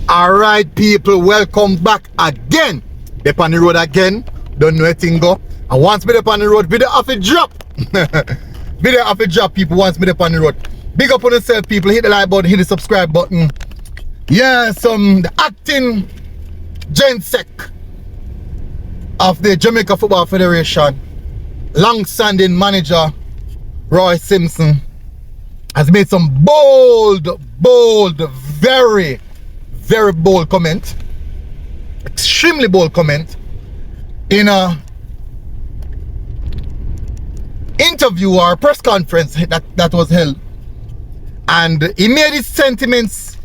Alright people, welcome back again. They on the road again. Don't know anything go. And once me up on the road, video off a drop. Video off a drop, people. Once me up on the road. Big up on yourself, people. Hit the like button, hit the subscribe button. Yeah, the acting Gensec of the Jamaica Football Federation, long-standing manager Roy Simpson, has made some bold, very bold comment, extremely bold comment in a interview or press conference that was held, and he made his sentiments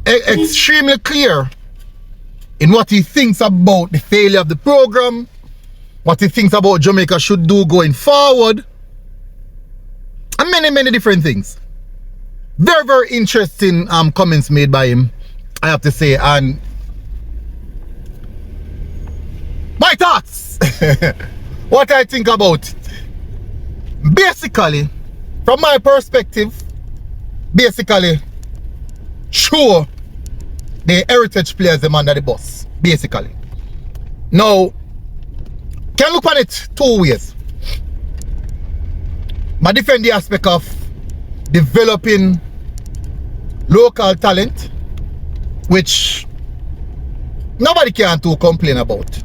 extremely clear in what he thinks about the failure of the program, what he thinks about Jamaica should do going forward, and many different things. Very interesting comments made by him, I have to say. And my thoughts, what I think about it. Basically, from my perspective, sure, the heritage players them under the bus, basically. Now, can look on it two ways. I defend the aspect of developing local talent, which nobody can too complain about.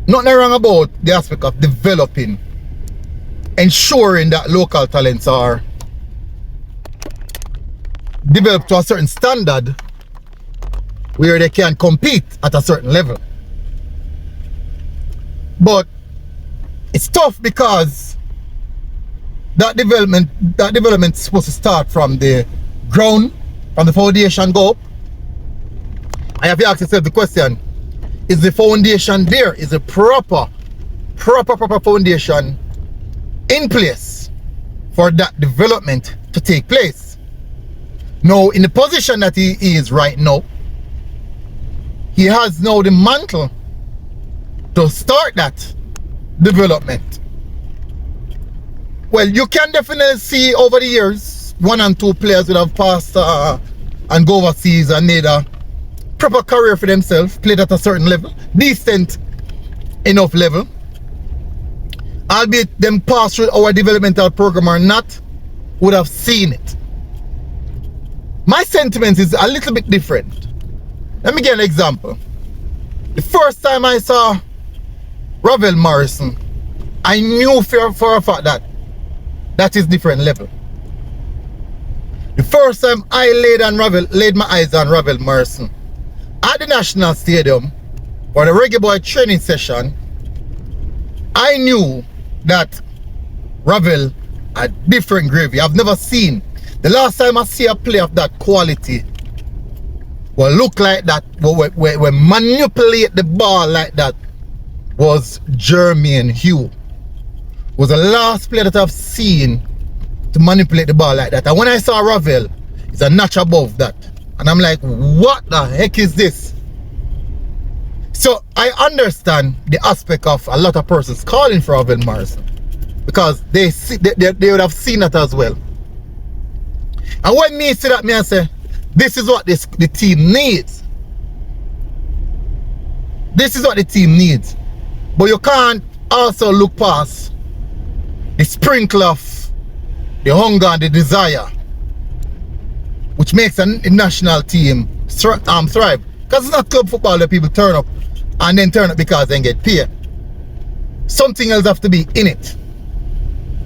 Nothing wrong about the aspect of developing, ensuring that local talents are developed to a certain standard where they can compete at a certain level. But it's tough because that development is supposed to start from the ground, from the foundation go up. I have to ask yourself the question, is the foundation there? Is a proper foundation in place for that development to take place? Now, in the position that he is right now, he has now the mantle to start that development. Well, you can definitely see over the years, 1 and 2 players will have passed and go overseas and made a proper career for themselves, played at a certain level, decent enough level. Albeit them pass through our developmental program or not, would have seen it. My sentiments is a little bit different. Let me give an example. The first time I saw Ravel Morrison, I knew for a fact that is different level. The first time I laid my eyes on Ravel Morrison at the National Stadium for the Reggae Boy training session, I knew that Ravel had different gravy. I've never seen. The last time I see a player of that quality will look like that, will manipulate the ball like that, was Jermaine Hugh. Was the last player that I've seen to manipulate the ball like that. And when I saw Ravel, it's a notch above that. And I'm like, what the heck is this? So I understand the aspect of a lot of persons calling for Ravel Morrison, because they would have seen that as well. And when me see that, I say, this is what the team needs. This is what the team needs. But you can't also look past the sprinkle of the hunger and the desire, which makes a national team thrive. Because it's not club football that people turn up and then turn up because they get paid. Something else have to be in it.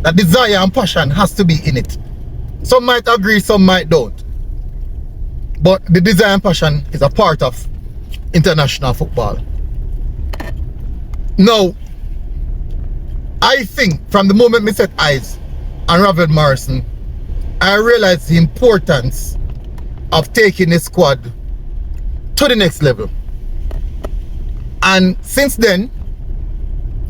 That desire and passion has to be in it. Some might agree, some might don't. But the desire and passion is a part of international football. Now, I think from the moment I set eyes on Ravel Morrison, I realized the importance of taking the squad to the next level. And since then,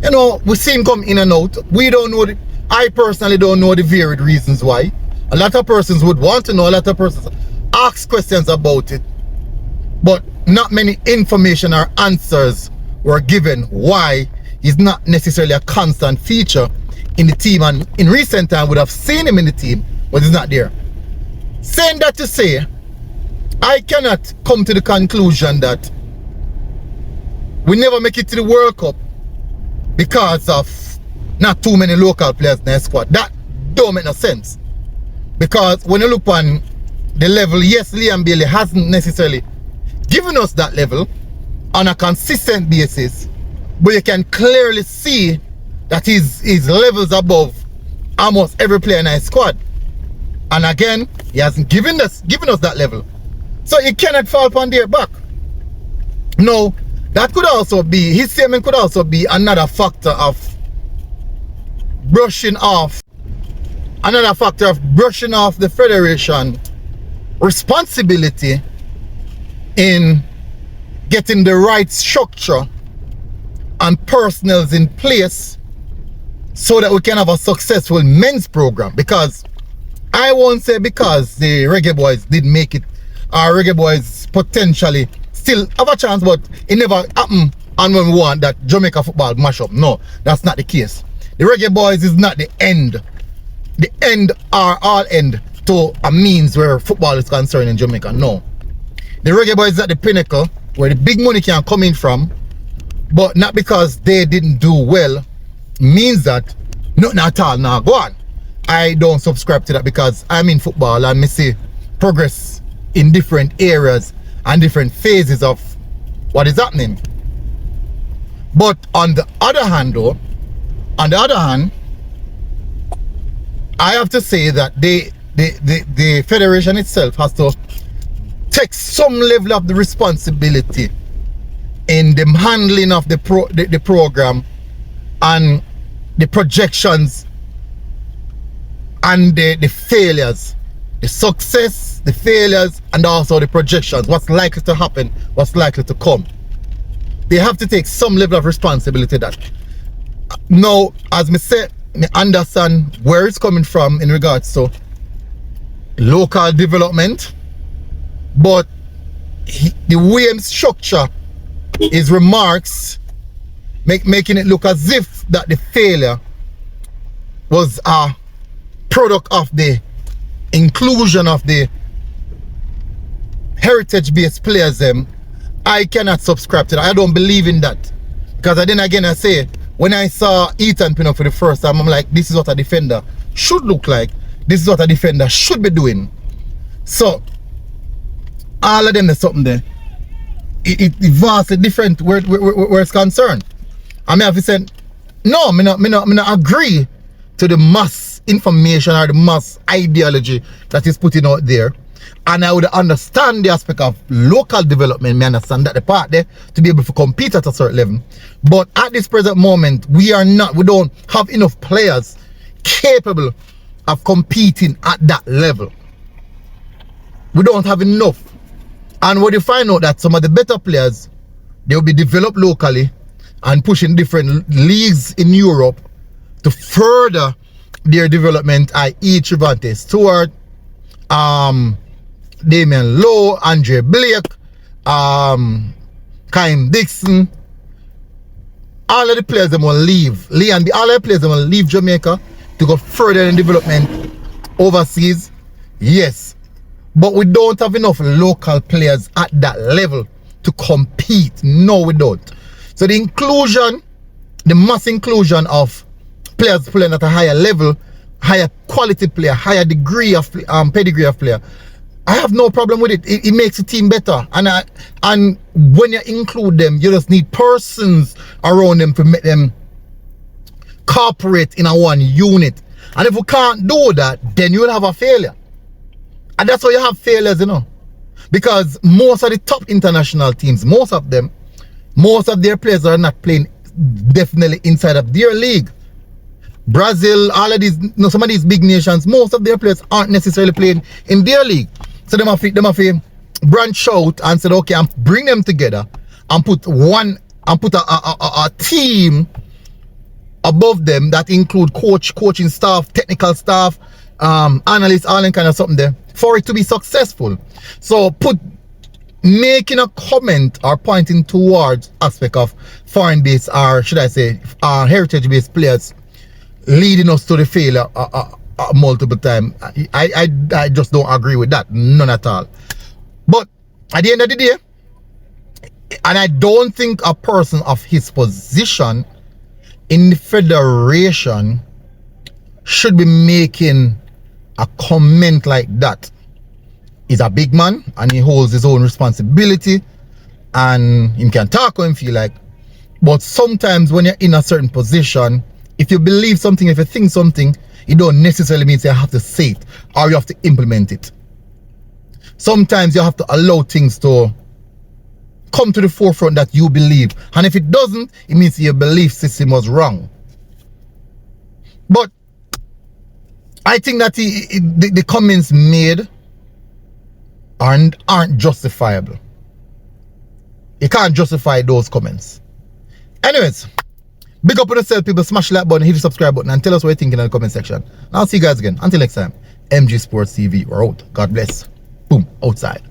you know, we see him come in and out. We don't know, I personally don't know the varied reasons why. A lot of persons would want to know, a lot of persons ask questions about it, but not many information or answers were given why he's not necessarily a constant feature in the team, and in recent time would have seen him in the team, but he's not there. Saying that to say, I cannot come to the conclusion that we never make it to the World Cup because of not too many local players in the squad. That don't make no sense. Because when you look on the level, yes, Liam Bailey hasn't necessarily given us that level on a consistent basis, but you can clearly see that his levels above almost every player in our squad. And again, he hasn't given us that level. So you cannot fall upon their back. No, that could also be, his statement could also be another factor of brushing off the Federation responsibility in getting the right structure and personnel in place so that we can have a successful men's program. Because I won't say because the Reggae Boys didn't make it, our Reggae Boys potentially still have a chance, but it never happened. And when we want that Jamaica football mash up, no, that's not the case. The Reggae Boys is not the end or all end to a means where football is concerned in Jamaica. No, the Reggae Boys is at the pinnacle where the big money can come in from, but not because they didn't do well means that nothing at all now go on. I don't subscribe to that because I'm in football and I see progress in different areas and different phases of what is happening. But on the other hand though, I have to say that the Federation itself has to take some level of the responsibility in the handling of the program and the projections and the failures, the success, the failures, and also the projections, what's likely to happen, what's likely to come. They have to take some level of responsibility. That now, as me say, me understand where it's coming from in regards to local development, but the way him structure his remarks making it look as if that the failure was a product of the inclusion of the heritage-based players. I cannot subscribe to that. I don't believe in that, because then again I say, when I saw Ethan Pino for the first time, I'm like, this is what a defender should look like. This is what a defender should be doing. So all of them is something there. It vastly different where it's concerned. I mean, have to say, no, me not agree to the mass information or the mass ideology that is putting out there. And I would understand the aspect of local development. Me understand that the part there to be able to compete at a certain level. But at this present moment, we don't have enough players capable of competing at that level. We don't have enough. And when you find out that some of the better players, they will be developed locally and pushing different leagues in Europe to further their development, i.e. Trevante Stewart, Damian Lowe, Andre Blake, Kyle Dixon, all of the players them will leave. All of the players them will leave Jamaica to go further in development overseas. Yes, but we don't have enough local players at that level to compete. No, we don't. So the inclusion, the mass inclusion of players playing at a higher level, higher quality player, higher degree of pedigree of player, I have no problem with it. It makes the team better. And when you include them, you just need persons around them to make them cooperate in a one unit. And if we can't do that, then you'll have a failure. And that's why you have failures, you know. Because most of the top international teams, most of their players are not playing definitely inside of their league. Brazil, all of these, some of these big nations, most of their players aren't necessarily playing in their league. So they have to branch out and say, okay, and bring them together and put a team above them that include coaching staff, technical staff, analysts, all that kind of something there for it to be successful. So making a comment or pointing towards aspect of foreign-based, or should I say heritage-based players leading us to the failure multiple times, I just don't agree with that, none at all. But At the end of the day, and I don't think a person of his position in the federation should be making a comment like that. He's a big man and he holds his own responsibility and he can talk how him feel like. But sometimes when you're in a certain position, if you believe something, if you think something, it don't necessarily mean you have to say it or you have to implement it. Sometimes you have to allow things to come to the forefront that you believe. And if it doesn't, it means your belief system was wrong. But I think that the comments made aren't justifiable. You can't justify those comments. Anyways, big up on yourself, people. Smash the like button, hit the subscribe button, and tell us what you think in the comment section. And I'll see you guys again. Until next time, MG Sports TV, we're out. God bless. Boom, outside.